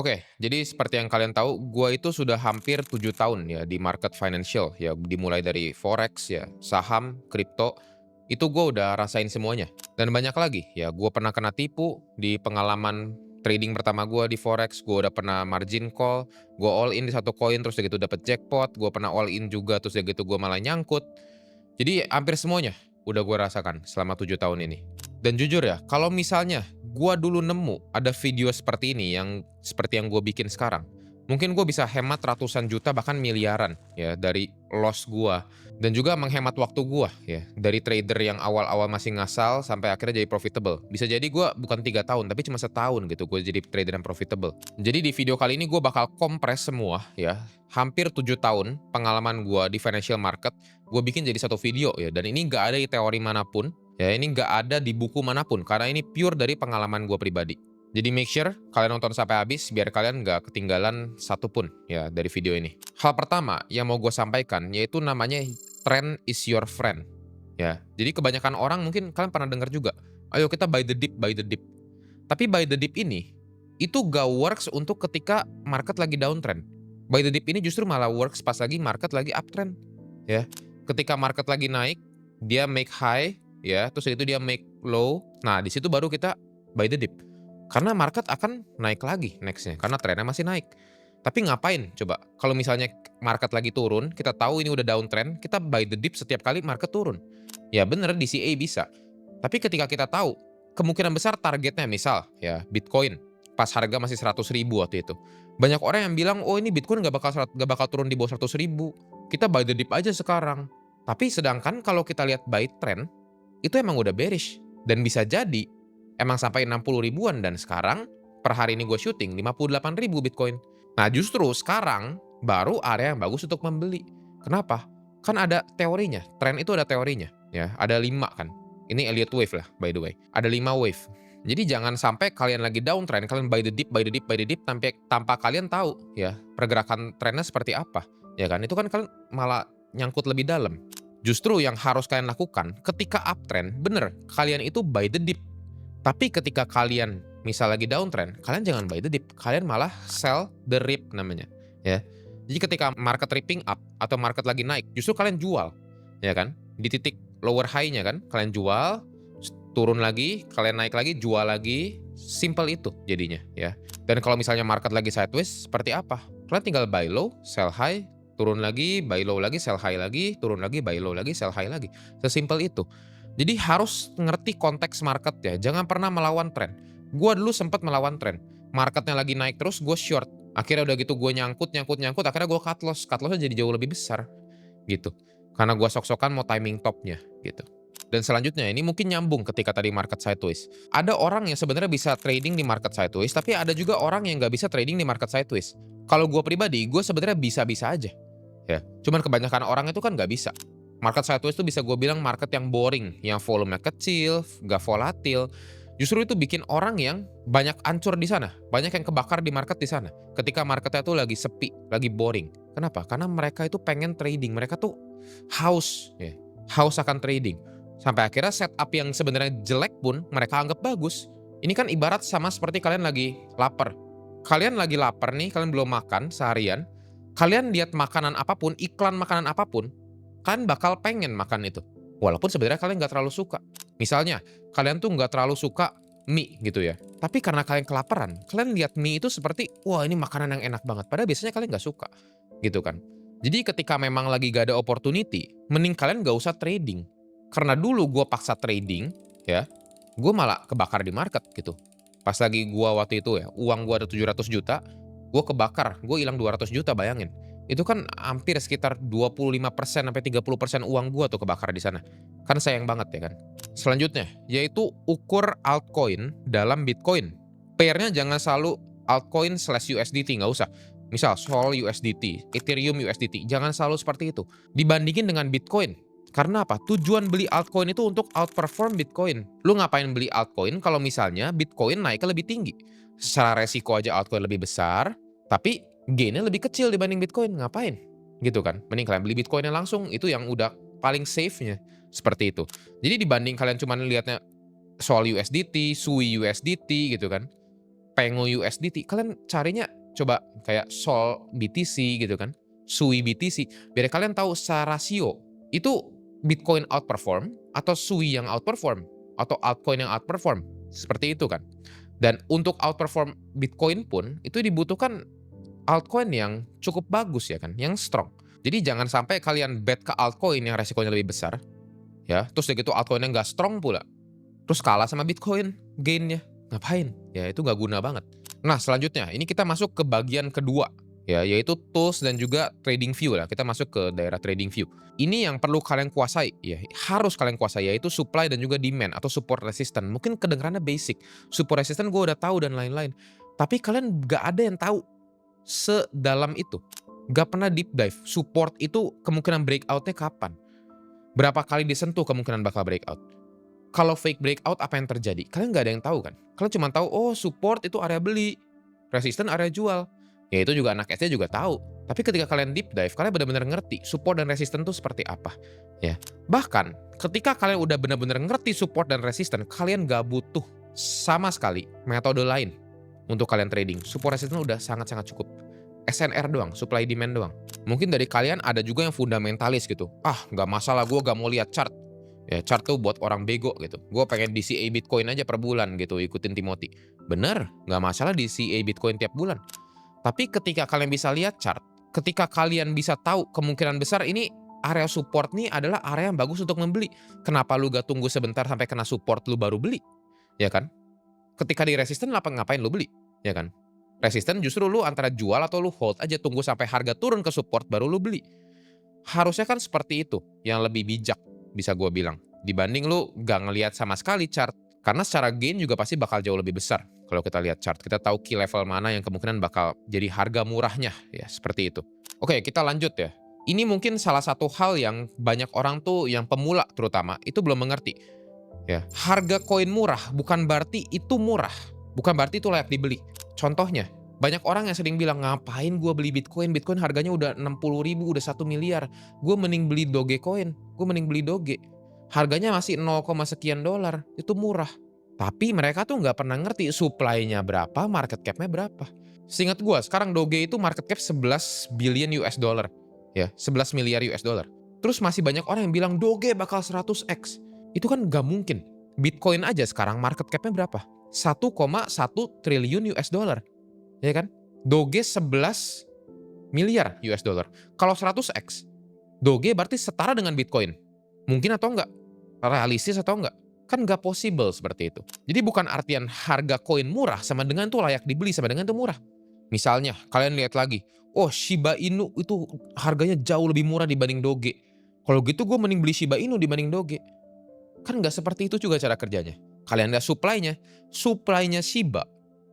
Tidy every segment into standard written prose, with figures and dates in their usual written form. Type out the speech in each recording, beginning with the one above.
Oke, jadi seperti yang kalian tahu, gua itu sudah hampir 7 tahun ya di market financial ya, dimulai dari forex ya, saham, kripto, itu gua udah rasain semuanya. Dan banyak lagi ya, gua pernah kena tipu di pengalaman trading pertama gua di forex, gua udah pernah margin call, gua all in di satu koin terus udah gitu dapet jackpot, gua pernah all in juga terus udah gitu gua malah nyangkut. Jadi hampir semuanya udah gue rasakan selama 7 tahun ini. Dan jujur ya, kalau misalnya gua dulu nemu ada video seperti ini yang seperti yang gue bikin sekarang, mungkin gue bisa hemat ratusan juta bahkan miliaran ya dari loss gua dan juga menghemat waktu gua ya dari trader yang awal-awal masih ngasal sampai akhirnya jadi profitable. Bisa jadi gua bukan 3 tahun tapi cuma setahun gitu gue jadi trader yang profitable. Jadi di video kali ini gue bakal kompres semua ya, hampir 7 tahun pengalaman gua di financial market gue bikin jadi satu video ya, dan ini nggak ada di teori manapun, ya ini nggak ada di buku manapun, karena ini pure dari pengalaman gue pribadi. Jadi make sure kalian nonton sampai habis biar kalian nggak ketinggalan satupun ya dari video ini. Hal pertama yang mau gue sampaikan yaitu namanya trend is your friend. Ya, jadi kebanyakan orang mungkin kalian pernah dengar juga, ayo kita buy the dip, buy the dip. Tapi buy the dip ini, itu gak works untuk ketika market lagi downtrend. Buy the dip ini justru malah works pas lagi market lagi uptrend. Ya, ketika market lagi naik, dia make high, ya, terus itu dia make low. Nah, di situ baru kita buy the dip. Karena market akan naik lagi nextnya, karena trennya masih naik. Tapi ngapain coba? Kalau misalnya market lagi turun, kita tahu ini udah downtrend, kita buy the dip setiap kali market turun. Ya bener, DCA bisa. Tapi ketika kita tahu, kemungkinan besar targetnya misal, ya Bitcoin, pas harga masih 100.000 waktu itu. Banyak orang yang bilang, oh ini Bitcoin nggak bakal turun di bawah 100.000. Kita buy the dip aja sekarang. Tapi sedangkan kalau kita lihat buy trend, itu emang udah bearish. Dan bisa jadi, emang sampai 60 ribuan dan sekarang, per hari ini gue syuting 58.000 Bitcoin. Nah justru sekarang, baru area yang bagus untuk membeli. Kenapa? Kan ada teorinya, trend itu ada teorinya. Ya, ada 5 kan. Ini Elliott Wave lah, by the way. Ada 5 wave. Jadi jangan sampai kalian lagi downtrend, kalian buy the dip, buy the dip, buy the dip, tanpa kalian tahu ya pergerakan trennya seperti apa. Ya kan, itu kan kalian malah nyangkut lebih dalam. Justru yang harus kalian lakukan ketika uptrend, bener, kalian itu buy the dip. Tapi ketika kalian misal lagi downtrend, kalian jangan buy the dip, kalian malah sell the rip namanya. Ya. Jadi ketika market ripping up atau market lagi naik, justru kalian jual, ya kan? Di titik lower high-nya kan, kalian jual, turun lagi, kalian naik lagi, jual lagi, simple itu jadinya ya. Dan kalau misalnya market lagi sideways, seperti apa? Kalian tinggal buy low, sell high, turun lagi, buy low lagi, sell high lagi, turun lagi, buy low lagi, sell high lagi. Sesimpel itu. Jadi harus ngerti konteks market ya, jangan pernah melawan tren. Gua dulu sempat melawan tren. Marketnya lagi naik terus, gue short. Akhirnya udah gitu gue nyangkut, nyangkut, nyangkut, akhirnya gue cut loss. Cut lossnya jadi jauh lebih besar gitu. Karena gue sok-sokan mau timing topnya gitu. Dan selanjutnya ini mungkin nyambung ketika tadi market sideways. Ada orang yang sebenarnya bisa trading di market sideways, tapi ada juga orang yang nggak bisa trading di market sideways. Kalau gue pribadi, gue sebenarnya bisa-bisa aja. Ya, cuman kebanyakan orang itu kan nggak bisa. Market sideways itu bisa gue bilang market yang boring, yang volumenya kecil, nggak volatil. Justru itu bikin orang yang banyak ancur di sana, banyak yang kebakar di market di sana. Ketika marketnya tuh lagi sepi, lagi boring. Kenapa? Karena mereka itu pengen trading, mereka tuh haus, ya, haus akan trading. Sampai akhirnya setup yang sebenarnya jelek pun mereka anggap bagus. Ini kan ibarat sama seperti kalian lagi lapar. Kalian lagi lapar nih, kalian belum makan seharian. Kalian lihat makanan apapun, iklan makanan apapun, kalian bakal pengen makan itu. Walaupun sebenarnya kalian nggak terlalu suka. Misalnya, kalian tuh nggak terlalu suka mie gitu ya. Tapi karena kalian kelaparan, kalian lihat mie itu seperti, wah ini makanan yang enak banget. Padahal biasanya kalian nggak suka. Gitu kan. Jadi ketika memang lagi gak ada opportunity, mending kalian nggak usah trading. Karena dulu gue paksa trading, ya, gue malah kebakar di market gitu. Pas lagi gue waktu itu ya, uang gue ada 700 juta, gue kebakar, gue hilang 200 juta bayangin. Itu kan hampir sekitar 25% sampai 30% uang gue tuh kebakar di sana. Kan sayang banget ya kan. Selanjutnya, yaitu ukur altcoin dalam Bitcoin. Pairnya jangan selalu altcoin slash USDT, nggak usah. Misal Sol USDT, Ethereum USDT, jangan selalu seperti itu. Dibandingin dengan Bitcoin. Karena apa? Tujuan beli altcoin itu untuk outperform Bitcoin. Lu ngapain beli altcoin kalau misalnya Bitcoin naiknya lebih tinggi? Secara resiko aja altcoin lebih besar, tapi gainnya lebih kecil dibanding Bitcoin. Ngapain? Gitu kan? Mending kalian beli Bitcoinnya langsung, itu yang udah paling safe-nya. Seperti itu. Jadi dibanding kalian cuma lihatnya soal USDT, SUI USDT gitu kan. Pengu USDT, kalian carinya coba kayak Sol BTC gitu kan, Sui BTC, biar kalian tahu secara rasio, itu Bitcoin outperform atau Sui yang outperform, atau altcoin yang outperform, seperti itu kan. Dan untuk outperform Bitcoin pun, itu dibutuhkan altcoin yang cukup bagus ya kan, yang strong. Jadi jangan sampai kalian bet ke altcoin yang resikonya lebih besar, ya, terus udah gitu altcoin-nya nggak strong pula, terus kalah sama Bitcoin gain-nya. Ngapain? Ya itu nggak guna banget. Nah selanjutnya, ini kita masuk ke bagian kedua, ya, yaitu tools dan juga trading view lah. Kita masuk ke daerah trading view. Ini yang perlu kalian kuasai, ya, harus kalian kuasai, yaitu supply dan juga demand atau support resistance. Mungkin kedengarannya basic, support resistance gue udah tahu dan lain-lain. Tapi kalian nggak ada yang tahu sedalam itu. Nggak pernah deep dive. Support itu kemungkinan breakout-nya kapan? Berapa kali disentuh kemungkinan bakal breakout? Kalau fake breakout apa yang terjadi? Kalian nggak ada yang tahu kan? Kalian cuma tahu, oh support itu area beli, resisten area jual. Ya itu juga anak SD juga tahu. Tapi ketika kalian deep dive, kalian benar-benar ngerti support dan resisten itu seperti apa. Ya. Bahkan ketika kalian udah benar-benar ngerti support dan resisten, kalian nggak butuh sama sekali metode lain untuk kalian trading. Support resisten udah sangat-sangat cukup. SNR doang, supply demand doang. Mungkin dari kalian ada juga yang fundamentalis gitu. Ah, nggak masalah, gue nggak mau lihat chart. Ya, chart tuh buat orang bego gitu. Gue pengen DCA Bitcoin aja per bulan gitu, ikutin Timothy. Bener, nggak masalah DCA Bitcoin tiap bulan. Tapi ketika kalian bisa lihat chart, ketika kalian bisa tahu kemungkinan besar ini area support nih adalah area yang bagus untuk membeli. Kenapa lu gak tunggu sebentar sampai kena support lu baru beli? Ya kan? Ketika di resisten ngapain lu beli? Ya kan? Resisten justru lu antara jual atau lu hold aja, tunggu sampai harga turun ke support baru lu beli. Harusnya kan seperti itu, yang lebih bijak bisa gue bilang. Dibanding lu gak ngelihat sama sekali chart. Karena secara gain juga pasti bakal jauh lebih besar. Kalau kita lihat chart, kita tahu key level mana yang kemungkinan bakal jadi harga murahnya. Ya, seperti itu. Oke, kita lanjut ya. Ini mungkin salah satu hal yang banyak orang tuh, yang pemula terutama, itu belum mengerti. Ya, harga koin murah bukan berarti itu murah. Bukan berarti itu layak dibeli. Contohnya, banyak orang yang sering bilang, ngapain gue beli Bitcoin? Bitcoin harganya udah 60.000, udah 1 miliar. Gue mending beli Dogecoin. Gue mending beli Doge. Harganya masih 0, sekian dolar. Itu murah. Tapi mereka tuh nggak pernah ngerti supply-nya berapa, market cap-nya berapa. Seingat gue, sekarang Doge itu market cap 11 billion US dollar. Ya, 11 miliar US dollar. Terus masih banyak orang yang bilang Doge bakal 100x. Itu kan nggak mungkin. Bitcoin aja sekarang market cap-nya berapa? 1,1 triliun US dollar. Ya kan? Doge 11 miliar US dollar. Kalau 100x, Doge berarti setara dengan Bitcoin. Mungkin atau enggak? Realistis atau enggak? Kan nggak possible seperti itu. Jadi bukan artian harga koin murah sama dengan itu layak dibeli, sama dengan itu murah. Misalnya, kalian lihat lagi, oh Shiba Inu itu harganya jauh lebih murah dibanding Doge. Kalau gitu gue mending beli Shiba Inu dibanding Doge. Kan nggak seperti itu juga cara kerjanya. Kalian lihat supply-nya. Supply-nya Shiba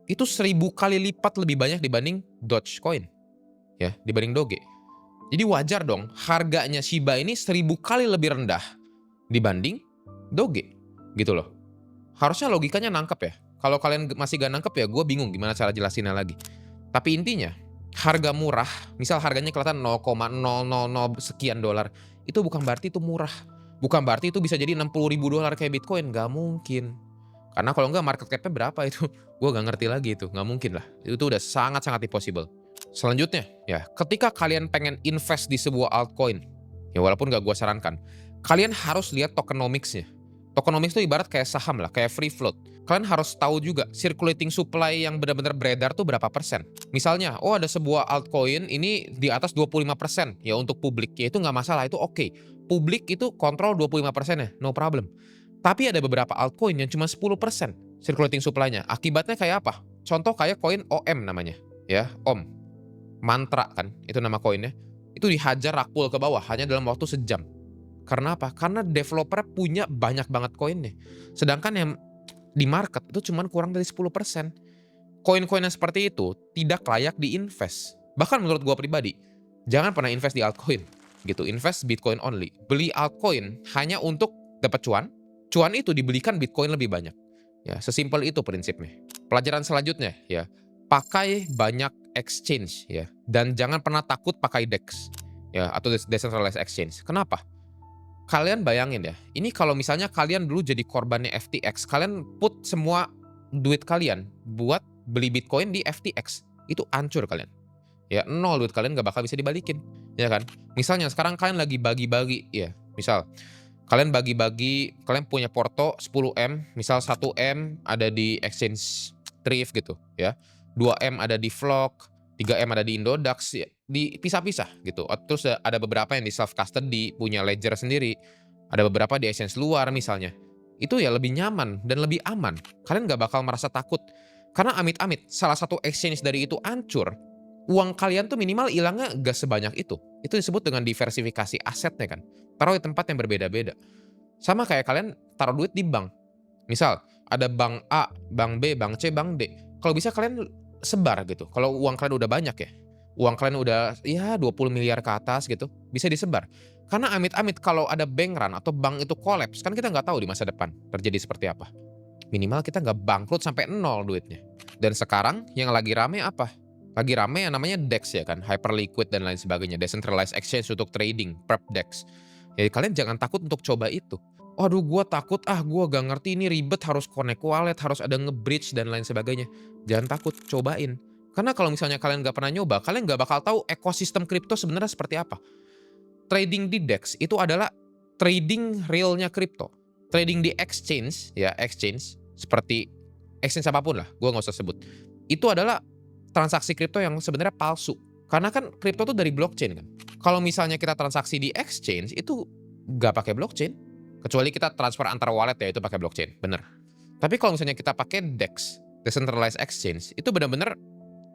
itu 1000 kali lipat lebih banyak dibanding Dogecoin. Ya, dibanding Doge. Jadi wajar dong harganya Shiba ini 1000 kali lebih rendah dibanding Doge. Gitu loh. Harusnya logikanya nangkep ya. Kalau kalian masih gak nangkep ya gue bingung gimana cara jelasinnya lagi. Tapi intinya, harga murah, misal harganya kelihatan 0,000 sekian dolar, itu bukan berarti itu murah. Bukan berarti itu bisa jadi 60.000 dolar kayak Bitcoin. Gak mungkin. Karena kalau enggak market cap-nya berapa itu? Gue gak ngerti lagi itu. Gak mungkin lah. Itu udah sangat-sangat impossible. Selanjutnya, ya, ketika kalian pengen invest di sebuah altcoin, ya walaupun gak gue sarankan, kalian harus lihat tokenomics-nya. Tokenomics itu ibarat kayak saham lah, kayak free float. Kalian harus tahu juga circulating supply yang benar-benar beredar tuh berapa persen. Misalnya, oh ada sebuah altcoin ini di atas 25% ya untuk publik. Ya itu nggak masalah, itu oke. Publik itu kontrol 25%-nya, no problem. Tapi ada beberapa altcoin yang cuma 10% circulating supply-nya. Akibatnya kayak apa? Contoh kayak koin OM namanya. Ya, OM. Mantra kan, itu nama koinnya. Itu dihajar rakpul ke bawah hanya dalam waktu sejam. Karena apa? Karena developer punya banyak banget koinnya. Sedangkan yang di market itu cuma kurang dari 10%. Koin-koin yang seperti itu tidak layak diinvest. Bahkan menurut gua pribadi, jangan pernah invest di altcoin. Gitu, invest Bitcoin only. Beli altcoin hanya untuk dapat cuan. Cuan itu dibelikan Bitcoin lebih banyak. Ya, sesimpel itu prinsipnya. Pelajaran selanjutnya ya, pakai banyak exchange ya, dan jangan pernah takut pakai DEX ya atau decentralized exchange. Kenapa? Kalian bayangin ya, ini kalau misalnya kalian dulu jadi korbannya FTX, kalian put semua duit kalian buat beli Bitcoin di FTX, itu hancur kalian. Ya nol, duit kalian nggak bakal bisa dibalikin, ya kan? Misalnya sekarang kalian lagi bagi-bagi, ya misal kalian bagi-bagi, kalian punya porto 10 M, misal 1 M ada di exchange Thrift gitu ya, 2 M ada di Flock, 3 M ada di Indodax, ya dipisah-pisah gitu. Terus ada beberapa yang di self custody, punya ledger sendiri, ada beberapa di exchange luar misalnya. Itu ya lebih nyaman dan lebih aman. Kalian nggak bakal merasa takut. Karena amit-amit salah satu exchange dari itu hancur, uang kalian tuh minimal hilangnya nggak sebanyak itu. Itu disebut dengan diversifikasi asetnya kan. Taruh di tempat yang berbeda-beda. Sama kayak kalian taruh duit di bank. Misal, ada bank A, bank B, bank C, bank D. Kalau bisa kalian sebar gitu. Kalau uang kalian udah banyak ya. Uang kalian udah ya 20 miliar ke atas gitu. Bisa disebar. Karena amit-amit kalau ada bank run atau bank itu collapse, kan kita nggak tahu di masa depan terjadi seperti apa. Minimal kita nggak bangkrut sampai nol duitnya. Dan sekarang yang lagi rame apa? Lagi rame yang namanya DEX ya kan, Hyperliquid dan lain sebagainya, Decentralized Exchange untuk trading, Perp DEX. Jadi kalian jangan takut untuk coba itu. Waduh gua takut, gua gak ngerti ini ribet, harus connect wallet, harus ada nge-bridge dan lain sebagainya. Jangan takut, cobain. Karena kalau misalnya kalian gak pernah nyoba, kalian gak bakal tahu ekosistem kripto sebenarnya seperti apa. Trading di DEX itu adalah trading realnya kripto. Trading di exchange, ya exchange, seperti exchange apapun lah, gua nggak usah sebut. Itu adalah transaksi kripto yang sebenarnya palsu. Karena kan kripto tuh dari blockchain kan. Kalau misalnya kita transaksi di exchange itu nggak pakai blockchain. Kecuali kita transfer antar wallet ya itu pakai blockchain, bener. Tapi kalau misalnya kita pakai DEX, Decentralized Exchange, itu benar-benar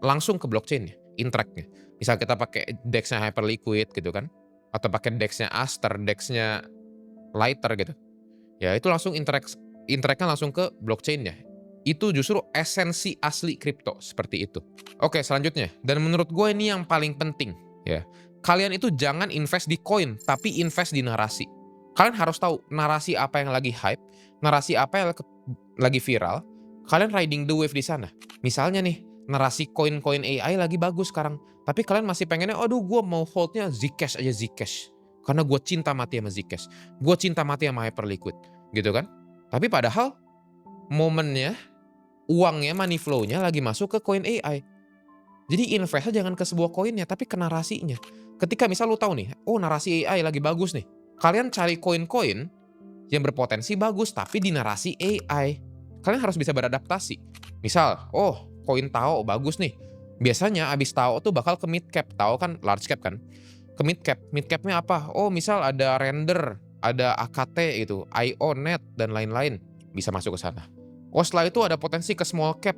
langsung ke blockchain-nya, interact-nya. Misal kita pakai DEX-nya Hyperliquid gitu kan, atau pakai DEX-nya Aster, DEX-nya Lighter gitu. Ya itu langsung interact-nya langsung ke blockchain-nya. Itu justru esensi asli kripto, seperti itu. Oke, selanjutnya. Dan menurut gue ini yang paling penting. Ya, kalian itu jangan invest di koin, tapi invest di narasi. Kalian harus tahu narasi apa yang lagi hype, narasi apa yang lagi viral. Kalian riding the wave di sana. Misalnya nih, narasi koin-koin AI lagi bagus sekarang. Tapi kalian masih pengennya, aduh gue mau holdnya Zcash aja Zcash. Karena gue cinta mati sama Zcash. Gue cinta mati sama Hyperliquid. Gitu kan? Tapi padahal momennya, uangnya, money flow-nya lagi masuk ke koin AI. Jadi investnya jangan ke sebuah koinnya, tapi ke narasinya. Ketika misal lu tahu nih, oh narasi AI lagi bagus nih. Kalian cari koin-koin yang berpotensi bagus, tapi di narasi AI. Kalian harus bisa beradaptasi. Misal, oh koin Tao bagus nih. Biasanya abis Tao tuh bakal ke mid cap. Tao kan large cap kan. Ke mid cap. Mid capnya apa? Oh misal ada Render, ada AKT gitu, IONET, dan lain-lain. Bisa masuk ke sana. Oh setelah itu ada potensi ke small cap.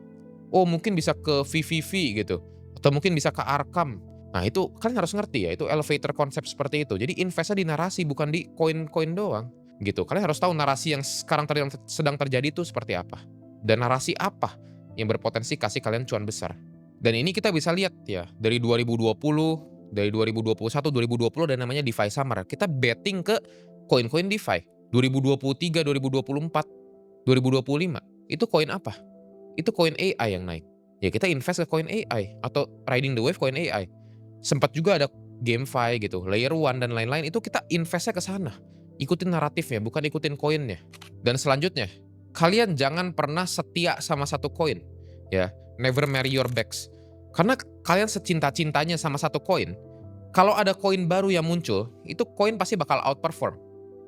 Oh mungkin bisa ke VVV gitu. Atau mungkin bisa ke Arkham. Nah itu kalian harus ngerti ya, itu elevator konsep seperti itu. Jadi investnya di narasi bukan di koin-koin doang gitu. Kalian harus tahu narasi yang sekarang sedang terjadi itu seperti apa. Dan narasi apa yang berpotensi kasih kalian cuan besar. Dan ini kita bisa lihat ya, dari 2020, dari 2021, 2020 ada namanya DeFi Summer. Kita betting ke koin-koin DeFi. 2023, 2024, 2025. Itu koin apa? Itu koin AI yang naik. Ya kita invest ke koin AI atau riding the wave koin AI. Sempat juga ada GameFi gitu, Layer One dan lain-lain, itu kita investnya ke sana. Ikutin naratifnya, bukan ikutin koinnya. Dan selanjutnya, kalian jangan pernah setia sama satu koin. Ya, never marry your bags. Karena kalian secinta-cintanya sama satu koin, kalau ada koin baru yang muncul, itu koin pasti bakal outperform.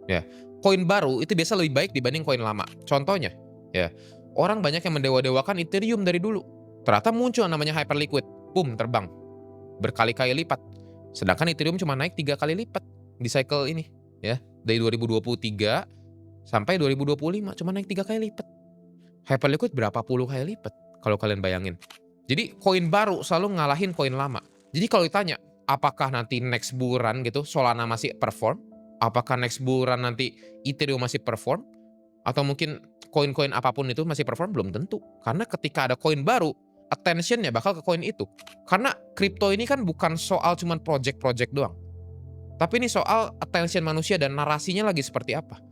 Ya, koin baru itu biasa lebih baik dibanding koin lama. Contohnya, ya, orang banyak yang mendewa-dewakan Ethereum dari dulu. Ternyata muncul namanya Hyperliquid, boom, terbang. Berkali-kali lipat. Sedangkan Ethereum cuma naik 3 kali lipat di cycle ini, ya. Dari 2023 sampai 2025 cuma naik 3 kali lipat. Hyperliquid berapa puluh kali lipat kalau kalian bayangin. Jadi koin baru selalu ngalahin koin lama. Jadi kalau ditanya, apakah nanti next bull run gitu Solana masih perform? Apakah next bull run nanti Ethereum masih perform? Atau mungkin koin-koin apapun itu masih perform? Belum tentu. Karena ketika ada koin baru, attention-nya bakal ke koin itu. Karena kripto ini kan bukan soal cuman project-project doang. Tapi ini soal attention manusia dan narasinya lagi seperti apa.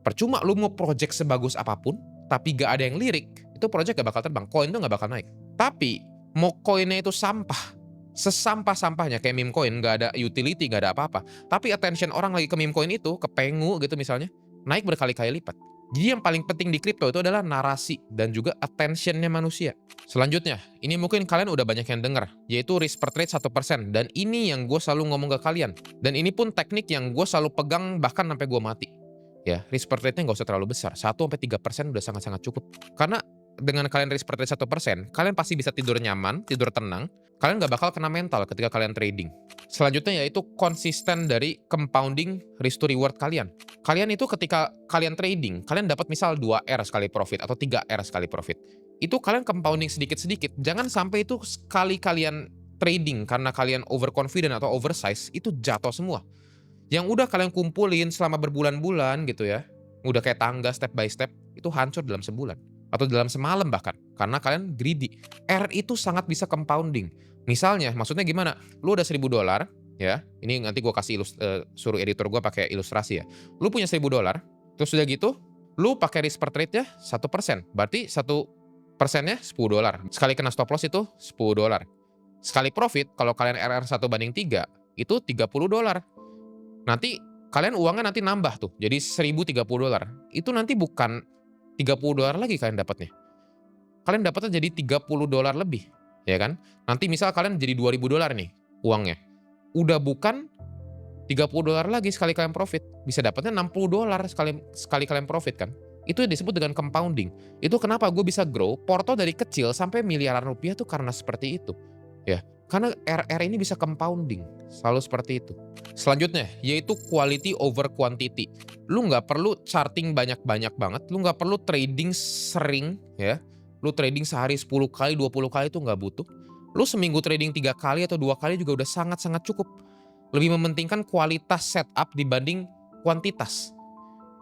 Percuma lu mau project sebagus apapun, tapi gak ada yang lirik, itu project gak bakal terbang. Koin tuh gak bakal naik. Tapi mau koinnya itu sampah, sesampah-sampahnya kayak meme coin, gak ada utility, gak ada apa-apa. Tapi attention orang lagi ke meme coin itu, ke Pengu gitu misalnya, naik berkali-kali lipat. Jadi yang paling penting di kripto itu adalah narasi dan juga attention-nya manusia. Selanjutnya, ini mungkin kalian udah banyak yang dengar, yaitu risk per trade 1%. Dan ini yang gue selalu ngomong ke kalian. Dan ini pun teknik yang gue selalu pegang bahkan sampai gue mati. Ya, risk per trade-nya nggak usah terlalu besar. 1-3% udah sangat-sangat cukup. Karena dengan kalian risk per trade 1%, kalian pasti bisa tidur nyaman, tidur tenang. Kalian nggak bakal kena mental ketika kalian trading. Selanjutnya yaitu konsisten dari compounding risk to reward kalian. Kalian itu ketika kalian trading, kalian dapat misal 2R sekali profit atau 3R sekali profit. Itu kalian compounding sedikit-sedikit. Jangan sampai itu sekali kalian trading karena kalian overconfident atau oversize, itu jatuh semua. Yang udah kalian kumpulin selama berbulan-bulan gitu ya, udah kayak tangga step by step, itu hancur dalam sebulan. Atau dalam semalam bahkan, karena kalian greedy. R itu sangat bisa compounding. Misalnya, maksudnya gimana? Lu udah $1.000, ya, ini nanti gue kasih suruh editor gue pakai ilustrasi ya. Lu punya $1.000, terus udah gitu, lu pakai risk per trade-nya 1%. Berarti 1%-nya $10. Sekali kena stop loss itu $10. Sekali profit, kalau kalian RR 1/3, itu $30. Nanti kalian uangnya nanti nambah tuh, jadi $1.030. Itu nanti bukan $30 lagi kalian dapatnya. Kalian dapatnya jadi $30 lebih, ya kan? Nanti misal kalian jadi $2.000 nih uangnya. Udah bukan $30 lagi sekali kalian profit. Bisa dapatnya $60 sekali kalian profit kan? Itu yang disebut dengan compounding. Itu kenapa gue bisa grow porto dari kecil sampai miliaran rupiah tuh karena seperti itu. Ya, karena RR ini bisa compounding. Selalu seperti itu. Selanjutnya, yaitu quality over quantity. Lu nggak perlu charting banyak-banyak banget. Lu nggak perlu trading sering, ya. Lu trading sehari 10 kali, 20 kali itu nggak butuh. Lu seminggu trading 3 kali atau 2 kali juga udah sangat-sangat cukup. Lebih mementingkan kualitas setup dibanding kuantitas.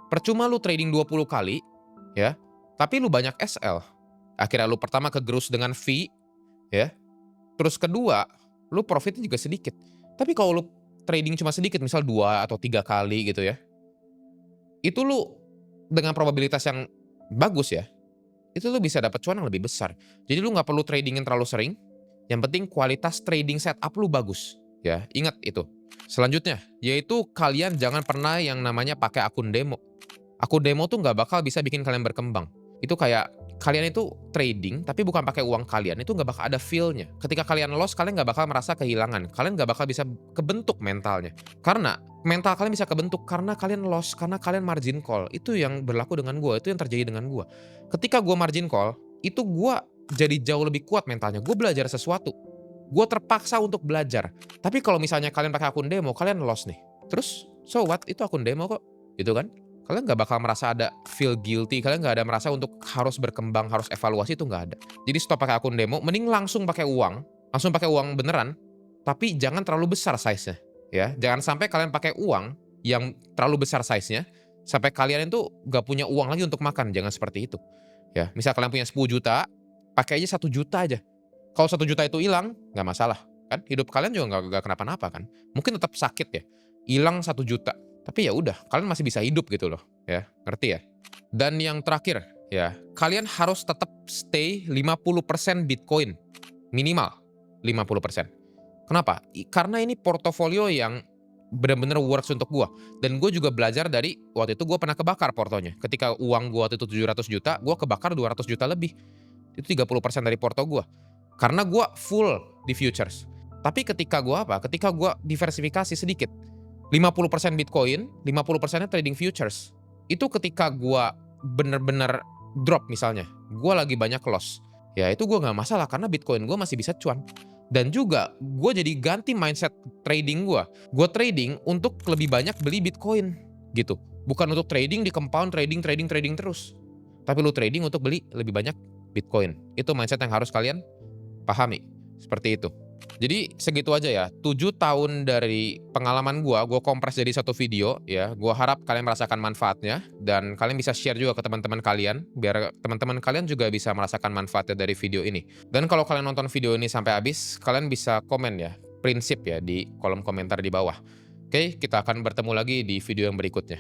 Percuma lu trading 20 kali, ya, tapi lu banyak SL. Akhirnya lu pertama kegerus dengan fee, ya. Terus kedua, lu profitnya juga sedikit. Tapi kalau lu trading cuma sedikit, misal 2 atau 3 kali gitu ya, itu lu dengan probabilitas yang bagus ya, itu lu bisa dapat cuan yang lebih besar. Jadi lu nggak perlu tradingin terlalu sering, yang penting kualitas trading setup lu bagus. Ya, ingat itu. Selanjutnya, yaitu kalian jangan pernah yang namanya pakai akun demo. Akun demo tuh nggak bakal bisa bikin kalian berkembang. Itu kayak kalian itu trading, tapi bukan pakai uang kalian, itu nggak bakal ada feel-nya. Ketika kalian loss, kalian nggak bakal merasa kehilangan. Kalian nggak bakal bisa kebentuk mentalnya. Karena mental kalian bisa kebentuk karena kalian loss, karena kalian margin call. Itu yang berlaku dengan gue, itu yang terjadi dengan gue. Ketika gue margin call, itu gue jadi jauh lebih kuat mentalnya. Gue belajar sesuatu. Gue terpaksa untuk belajar. Tapi kalau misalnya kalian pakai akun demo, kalian loss nih. Terus, so what? Itu akun demo kok. Gitu kan? Kalian nggak bakal merasa ada feel guilty. Kalian nggak ada merasa untuk harus berkembang, harus evaluasi, itu nggak ada. Jadi stop pakai akun demo. Mending langsung pakai uang. Langsung pakai uang beneran. Tapi jangan terlalu besar size-nya. Ya, jangan sampai kalian pakai uang yang terlalu besar size-nya. Sampai kalian itu nggak punya uang lagi untuk makan. Jangan seperti itu. Ya, misal kalian punya 10 juta, pakai aja 1 juta aja. Kalau 1 juta itu hilang, nggak masalah. Kan hidup kalian juga nggak kenapa-napa kan. Mungkin tetap sakit ya. Hilang 1 juta. Tapi ya udah, kalian masih bisa hidup gitu loh. Ya, ngerti ya? Dan yang terakhir, ya, kalian harus tetap stay 50% Bitcoin. Minimal 50%. Kenapa? Karena ini portofolio yang benar-benar works untuk gua. Dan gue juga belajar dari waktu itu gue pernah kebakar portonya. Ketika uang gua waktu itu 700 juta, gue kebakar 200 juta lebih. Itu 30% dari porto gua. Karena gue full di futures. Tapi ketika gue Ketika gue diversifikasi sedikit, 50% Bitcoin, 50%-nya trading futures. Itu ketika gue bener-bener drop misalnya, gue lagi banyak loss. Ya itu gue nggak masalah karena Bitcoin gue masih bisa cuan. Dan juga gue jadi ganti mindset trading gue. Gue trading untuk lebih banyak beli Bitcoin gitu. Bukan untuk trading di compound, trading terus. Tapi lu trading untuk beli lebih banyak Bitcoin. Itu mindset yang harus kalian pahami, seperti itu. Jadi segitu aja ya, 7 tahun dari pengalaman gua kompres jadi satu video ya. Gua harap kalian merasakan manfaatnya dan kalian bisa share juga ke teman-teman kalian biar teman-teman kalian juga bisa merasakan manfaatnya dari video ini. Dan kalau kalian nonton video ini sampai habis, kalian bisa komen ya, prinsip ya di kolom komentar di bawah. Oke, kita akan bertemu lagi di video yang berikutnya.